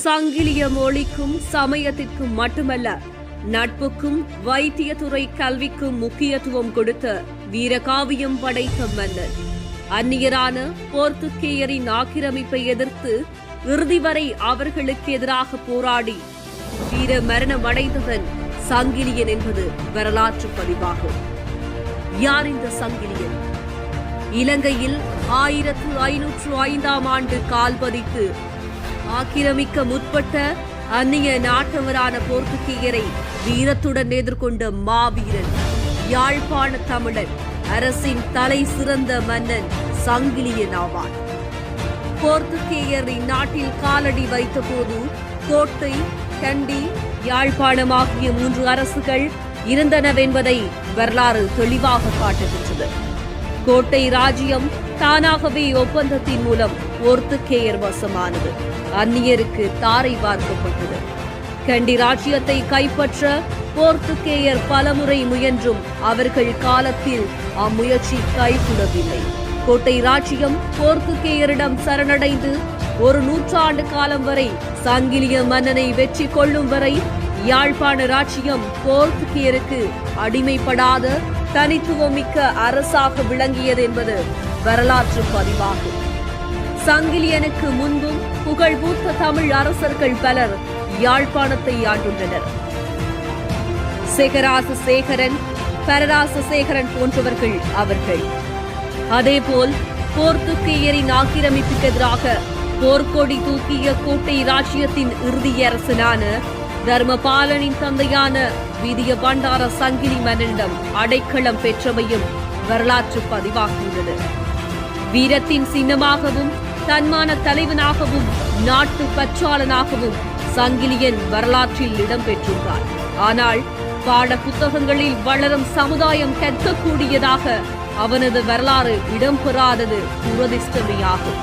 சங்கிலிய மொழிக்கும் சமயத்திற்கும் மட்டுமல்ல, நட்புக்கும் வைத்தியத்துறை கல்விக்கும் முக்கியத்துவம் கொடுத்த வீரகாவியம் படைத்த மன்னர். அந்நியரான போர்த்துகேயரின் ஆக்கிரமிப்பை எதிர்த்து இறுதி வரை அவர்களுக்கு எதிராக போராடி வீர மரணம் அடைந்தவன் சங்கிலியன் என்பது வரலாற்று பதிவாகும். யார் இந்த சங்கிலியன்? இலங்கையில் 1505ஆம் ஆண்டு கால் பதித்து ஆக்கிரமிக்க முற்பட்ட அந்நிய நாட்டவரான போர்த்துகேயரை வீரத்துடன் எதிர்கொண்ட மாவீரன், யாழ்ப்பாண தமிழன், அரசின் தலை சிறந்த மன்னன் சங்கிலியன் ஆவான். போர்த்துகேயர் இந்நாட்டில் காலடி வைத்தபோது கோட்டை, கண்டி, யாழ்ப்பாணம் ஆகிய 3 அரசுகள் இருந்தனவென்பதை வரலாறு தெளிவாக காட்டுகின்றது. கோட்டை ராஜ்யம் தானாகவே ஒப்பந்தத்தின் மூலம் போர்த்துகேயர் வசமானது, அந்நியருக்கு தாரை வார்க்கப்பட்டது. கண்டி ராஜ்யத்தை கைப்பற்ற போர்த்துகேயர் பலமுறை முயன்றும் அவர்கள் காலத்தில் அம்முயற்சி கைகூடவில்லை. கோட்டை ராஜ்யம் போர்த்துகேயரிடம் சரணடைந்து 1 நூற்றாண்டு காலம் வரை சங்கிலிய மன்னனை வெற்றி கொள்ளும் வரை யாழ்ப்பாண ராஜ்யம் போர்த்துகேயருக்கு அடிமைப்படாத தனித்துவமிக்க அரசாக விளங்கியது என்பது வரலாற்று பதிவாகும். சங்கிலியனுக்கு முன்பும் புகழ்பூத்த தமிழ் அரசர்கள் பலர் யாழ்ப்பாணத்தை ஆண்டுள்ளனர். சேகராச சேகரன், பரராச சேகரன் போன்றவர்கள் அவர்கள். அதேபோல் போர்த்துகேயரின் ஆக்கிரமிப்புக்கு எதிராக போர்க்கொடி தூக்கிய கோட்டை ராஜ்யத்தின் இறுதியரசனான தர்மபாலனின் தந்தையான வீதிய பண்டார சங்கிலி மன்னனிடம் அடைக்கலம் பெற்றமையும் வரலாற்று பதிவாகியுள்ளது. வீரத்தின் சின்னமாகவும் தன்மான தலைவனாகவும் நாட்டு பற்றாளனாகவும் சங்கிலியன் வரலாற்றில் இடம்பெற்றுள்ளார். ஆனால் பாட புத்தகங்களில் வளரும் சமுதாயம் கற்கக்கூடியதாக அவனது வரலாறு இடம்பெறாதது துரதிர்ஷ்டமையாகும்.